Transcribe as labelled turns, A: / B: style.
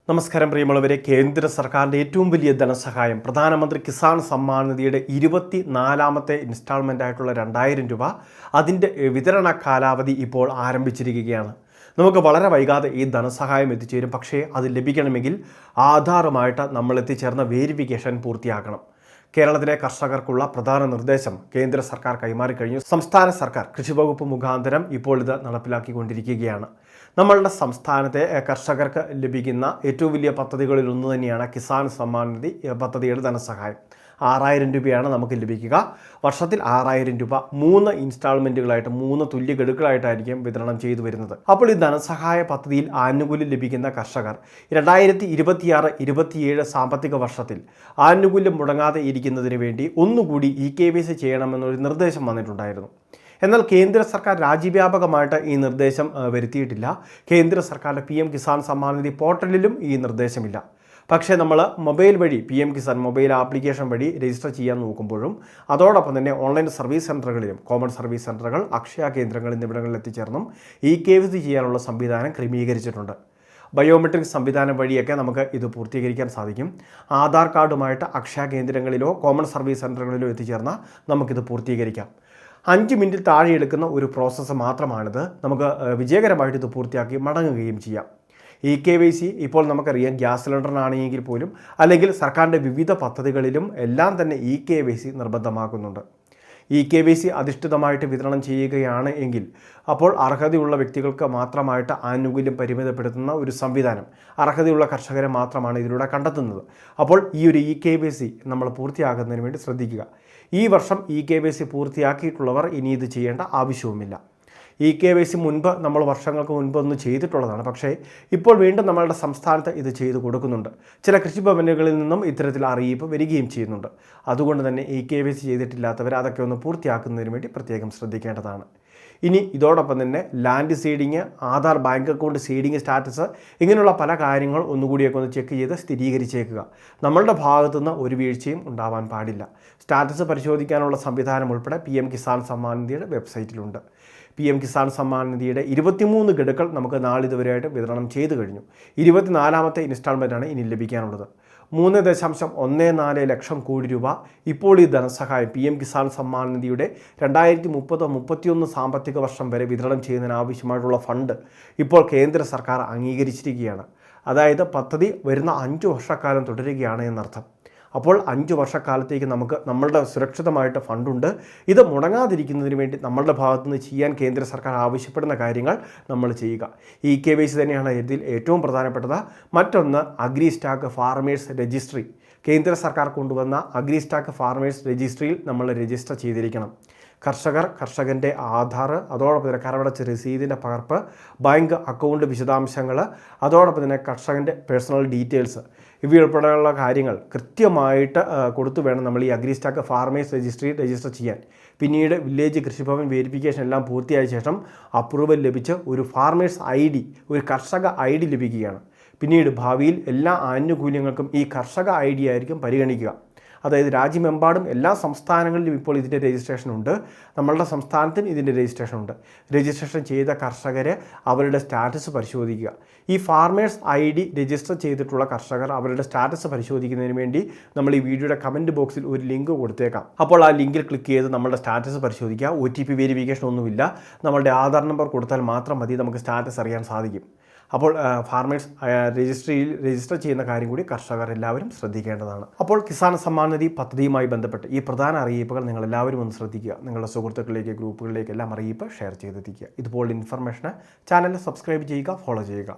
A: നമസ്കാരം പ്രിയമുള്ളവരെ. കേന്ദ്ര സർക്കാരിൻ്റെ ഏറ്റവും വലിയ ധനസഹായം പ്രധാനമന്ത്രി കിസാൻ സമ്മാൻ നിധിയുടെ 24ാമത്തെ ഇൻസ്റ്റാൾമെൻ്റ് ആയിട്ടുള്ള 2000 രൂപ അതിൻ്റെ വിതരണ കാലാവധി ഇപ്പോൾ ആരംഭിച്ചിരിക്കുകയാണ്. നമുക്ക് വളരെ വൈകാതെ ഈ ധനസഹായം എത്തിച്ചേരും. പക്ഷേ അത് ലഭിക്കണമെങ്കിൽ ആധാറുമായിട്ട് നമ്മൾ എത്തിച്ചേർന്ന വേരിഫിക്കേഷൻ പൂർത്തിയാക്കണം. കേരളത്തിലെ കർഷകർക്കുള്ള പ്രധാന നിർദ്ദേശം കേന്ദ്ര സർക്കാർ കൈമാറിക്കഴിഞ്ഞു. സംസ്ഥാന സർക്കാർ കൃഷിവകുപ്പ് മുഖാന്തരം ഇപ്പോൾ ഇത് നടപ്പിലാക്കിക്കൊണ്ടിരിക്കുകയാണ്. നമ്മളുടെ സംസ്ഥാനത്തെ കർഷകർക്ക് ലഭിക്കുന്ന ഏറ്റവും വലിയ പദ്ധതികളിൽ ഒന്ന് തന്നെയാണ് കിസാൻ സമ്മാൻ നിധി പദ്ധതിയുടെ ധനസഹായം. 6000 രൂപയാണ് നമുക്ക് ലഭിക്കുക. വർഷത്തിൽ 6000 രൂപ 3 ഇൻസ്റ്റാൾമെൻറ്റുകളായിട്ട് 3 തുല്യ ഗഡുക്കളായിട്ടായിരിക്കും വിതരണം ചെയ്തു വരുന്നത്. അപ്പോൾ ഈ ധനസഹായ പദ്ധതിയിൽ ആനുകൂല്യം ലഭിക്കുന്ന കർഷകർ 2026-27 സാമ്പത്തിക വർഷത്തിൽ ആനുകൂല്യം മുടങ്ങാതെ ഇരിക്കുന്നതിന് വേണ്ടി ഒന്നുകൂടി EKYC ചെയ്യണമെന്നൊരു നിർദ്ദേശം വന്നിട്ടുണ്ടായിരുന്നു. എന്നാൽ കേന്ദ്ര സർക്കാർ രാജ്യവ്യാപകമായിട്ട് ഈ നിർദ്ദേശം വരുത്തിയിട്ടില്ല. കേന്ദ്ര സർക്കാരിൻ്റെ PM കിസാൻ സമ്മാൻ നിധി പോർട്ടലിലും ഈ നിർദ്ദേശമില്ല. പക്ഷേ നമ്മൾ മൊബൈൽ വഴി PM കിസാൻ മൊബൈൽ ആപ്ലിക്കേഷൻ വഴി രജിസ്റ്റർ ചെയ്യാൻ നോക്കുമ്പോഴും അതോടൊപ്പം തന്നെ ഓൺലൈൻ സർവീസ് സെൻ്ററുകളിലും കോമൺ സർവീസ് സെൻ്ററുകൾ, അക്ഷയ കേന്ദ്രങ്ങൾ എന്നിവിടങ്ങളിൽ എത്തിച്ചേർന്നും EKYC ചെയ്യാനുള്ള സംവിധാനം ക്രമീകരിച്ചിട്ടുണ്ട്. ബയോമെട്രിക് സംവിധാനം വഴിയൊക്കെ നമുക്ക് ഇത് പൂർത്തീകരിക്കാൻ സാധിക്കും. ആധാർ കാർഡുമായിട്ട് അക്ഷയ കേന്ദ്രങ്ങളിലോ കോമൺ സർവീസ് സെൻ്ററുകളിലോ എത്തിച്ചേർന്നാൽ നമുക്കിത് പൂർത്തീകരിക്കാം. 5 മിനിറ്റിൽ താഴെ എടുക്കുന്ന ഒരു പ്രോസസ്സ് മാത്രമാണിത്. നമുക്ക് വിജയകരമായിട്ട് ഇത് പൂർത്തിയാക്കി മടങ്ങുകയും ചെയ്യാം. EKYC ഇപ്പോൾ നമുക്കറിയാം, ഗ്യാസ് സിലിണ്ടറിനാണെങ്കിൽ പോലും അല്ലെങ്കിൽ സർക്കാരിൻ്റെ വിവിധ പദ്ധതികളിലും എല്ലാം തന്നെ EKYC നിർബന്ധമാക്കുന്നുണ്ട്. EKYC അധിഷ്ഠിതമായിട്ട് വിതരണം ചെയ്യുകയാണ് എങ്കിൽ അപ്പോൾ അർഹതയുള്ള വ്യക്തികൾക്ക് മാത്രമായിട്ട് ആനുകൂല്യം പരിമിതപ്പെടുത്തുന്ന ഒരു സംവിധാനം അർഹതയുള്ള കർഷകരെ മാത്രമാണ് ഇതിലൂടെ കണ്ടെത്തുന്നത്. അപ്പോൾ ഈ ഒരു EKYC നമ്മൾ പൂർത്തിയാക്കുന്നതിന് വേണ്ടി ശ്രദ്ധിക്കുക. ഈ വർഷം EKYC പൂർത്തിയാക്കിയിട്ടുള്ളവർ ഇനി ഇത് ചെയ്യേണ്ട ആവശ്യവുമില്ല. EKYC മുൻപ് നമ്മൾ വർഷങ്ങൾക്ക് മുൻപ് ഒന്ന് ചെയ്തിട്ടുള്ളതാണ്. പക്ഷേ ഇപ്പോൾ വീണ്ടും നമ്മളുടെ സംസ്ഥാനത്ത് ഇത് ചെയ്തു കൊടുക്കുന്നുണ്ട്. ചില കൃഷിഭവനുകളിൽ നിന്നും ഇത്തരത്തിൽ അറിയിപ്പ് വരികയും ചെയ്യുന്നുണ്ട്. അതുകൊണ്ട് തന്നെ EKYC ചെയ്തിട്ടില്ലാത്തവർ അതൊക്കെ ഒന്ന് പൂർത്തിയാക്കുന്നതിന് വേണ്ടി പ്രത്യേകം ശ്രദ്ധിക്കേണ്ടതാണ്. ഇനി ഇതോടൊപ്പം തന്നെ land seeding, Aadhaar bank account seeding status, ഇങ്ങനെയുള്ള പല കാര്യങ്ങൾ ഒന്നുകൂടിയൊക്കെ ഒന്ന് ചെക്ക് ചെയ്ത് സ്ഥിരീകരിച്ചേക്കുക. നമ്മളുടെ ഭാഗത്തുനിന്ന് ഒരു വീഴ്ചയും ഉണ്ടാവാൻ പാടില്ല. സ്റ്റാറ്റസ് പരിശോധിക്കാനുള്ള സംവിധാനം ഉൾപ്പെടെ PM കിസാൻ സമ്മാൻ നിധിയുടെ വെബ്സൈറ്റിലുണ്ട്. PM കിസാൻ സമ്മാൻ നിധിയുടെ 23 ഗഡുക്കൾ നമുക്ക് നാളിതുവരെയായിട്ട് വിതരണം ചെയ്തു കഴിഞ്ഞു. 24ാമത്തെ ഇൻസ്റ്റാൾമെൻറ്റാണ് ഇനി ലഭിക്കാനുള്ളത്. 3.14 ലക്ഷം കോടി രൂപ ഇപ്പോൾ ഈ ധനസഹായം PM കിസാൻ സമ്മാൻ നിധിയുടെ 2030-31 സാമ്പത്തിക വർഷം വരെ വിതരണം ചെയ്യുന്നതിന് ആവശ്യമായിട്ടുള്ള ഫണ്ട് ഇപ്പോൾ കേന്ദ്ര സർക്കാർ അംഗീകരിച്ചിരിക്കുകയാണ്. അതായത് പദ്ധതി വരുന്ന 5 വർഷക്കാലം തുടരുകയാണ് എന്നർത്ഥം. അപ്പോൾ 5 വർഷക്കാലത്തേക്ക് നമുക്ക് നമ്മളുടെ സുരക്ഷിതമായിട്ട് ഫണ്ടുണ്ട്. ഇത് മുടങ്ങാതിരിക്കുന്നതിന് വേണ്ടി നമ്മളുടെ ഭാഗത്തുനിന്ന് ചെയ്യാൻ കേന്ദ്ര സർക്കാർ ആവശ്യപ്പെടുന്ന കാര്യങ്ങൾ നമ്മൾ ചെയ്യുക. EKYC തന്നെയാണ് ഇതിൽ ഏറ്റവും പ്രധാനപ്പെട്ടത്. മറ്റൊന്ന് അഗ്രി സ്റ്റാക്ക് ഫാർമേഴ്സ് രജിസ്ട്രി. കേന്ദ്ര സർക്കാർ കൊണ്ടുവന്ന അഗ്രി സ്റ്റാക്ക് ഫാർമേഴ്സ് രജിസ്ട്രിയിൽ നമ്മൾ രജിസ്റ്റർ ചെയ്തിരിക്കണം. കർഷകൻ്റെ ആധാർ, അതോടൊപ്പം തന്നെ കരമടച്ച രസീതിൻ്റെ പകർപ്പ്, ബാങ്ക് അക്കൗണ്ട് വിശദാംശങ്ങൾ, അതോടൊപ്പം തന്നെ കർഷകൻ്റെ പേഴ്സണൽ ഡീറ്റെയിൽസ് ഇവയുൾപ്പെടെയുള്ള കാര്യങ്ങൾ കൃത്യമായിട്ട് കൊടുത്തു വേണം നമ്മൾ ഈ അഗ്രി സ്റ്റാക്ക് ഫാർമേഴ്സ് രജിസ്ട്രിയിൽ രജിസ്റ്റർ ചെയ്യാൻ. പിന്നീട് വില്ലേജ് കൃഷിഭവൻ വെരിഫിക്കേഷൻ എല്ലാം പൂർത്തിയായ ശേഷം അപ്രൂവൽ ലഭിച്ച് ഒരു ഫാർമേഴ്സ് ID, ഒരു കർഷക ID ലഭിക്കുകയാണ്. പിന്നീട് ഭാവിയിൽ എല്ലാ ആനുകൂല്യങ്ങൾക്കും ഈ കർഷക ID ആയിരിക്കും പരിഗണിക്കുക. അതായത് രാജ്യമെമ്പാടും എല്ലാ സംസ്ഥാനങ്ങളിലും ഇപ്പോൾ ഇതിൻ്റെ രജിസ്ട്രേഷൻ ഉണ്ട്. നമ്മളുടെ സംസ്ഥാനത്തും ഇതിൻ്റെ രജിസ്ട്രേഷൻ ഉണ്ട്. രജിസ്ട്രേഷൻ ചെയ്ത കർഷകരെ അവരുടെ സ്റ്റാറ്റസ് പരിശോധിക്കുക. ഈ ഫാർമേഴ്സ് ID രജിസ്റ്റർ ചെയ്തിട്ടുള്ള കർഷകർ അവരുടെ സ്റ്റാറ്റസ് പരിശോധിക്കുന്നതിന് വേണ്ടി നമ്മൾ ഈ വീഡിയോയുടെ കമൻറ്റ് ബോക്സിൽ ഒരു ലിങ്ക് കൊടുത്തേക്കാം. അപ്പോൾ ആ ലിങ്കിൽ ക്ലിക്ക് ചെയ്ത് നമ്മളുടെ സ്റ്റാറ്റസ് പരിശോധിക്കുക. OTP വെരിഫിക്കേഷൻ ഒന്നുമില്ല. നമ്മളുടെ ആധാർ നമ്പർ കൊടുത്താൽ മാത്രം മതി നമുക്ക് സ്റ്റാറ്റസ് അറിയാൻ സാധിക്കും. അപ്പോൾ ഫാർമേഴ്സ് രജിസ്ട്രിയിൽ രജിസ്റ്റർ ചെയ്യുന്ന കാര്യം കൂടി കർഷകർ എല്ലാവരും ശ്രദ്ധിക്കേണ്ടതാണ്. അപ്പോൾ കിസാൻ സമ്മാൻ നിധി പദ്ധതിയുമായി ബന്ധപ്പെട്ട് ഈ പ്രധാന അറിയിപ്പുകൾ നിങ്ങളെല്ലാവരും ഒന്ന് ശ്രദ്ധിക്കുക. നിങ്ങളുടെ സുഹൃത്തുക്കളിലേക്ക്, ഗ്രൂപ്പുകളിലേക്ക് എല്ലാം അറിയിപ്പ് ഷെയർ ചെയ്തെത്തിക്കുക. ഇതുപോലുള്ള ഇൻഫർമേഷന് ചാനൽ സബ്സ്ക്രൈബ് ചെയ്യുക, ഫോളോ ചെയ്യുക.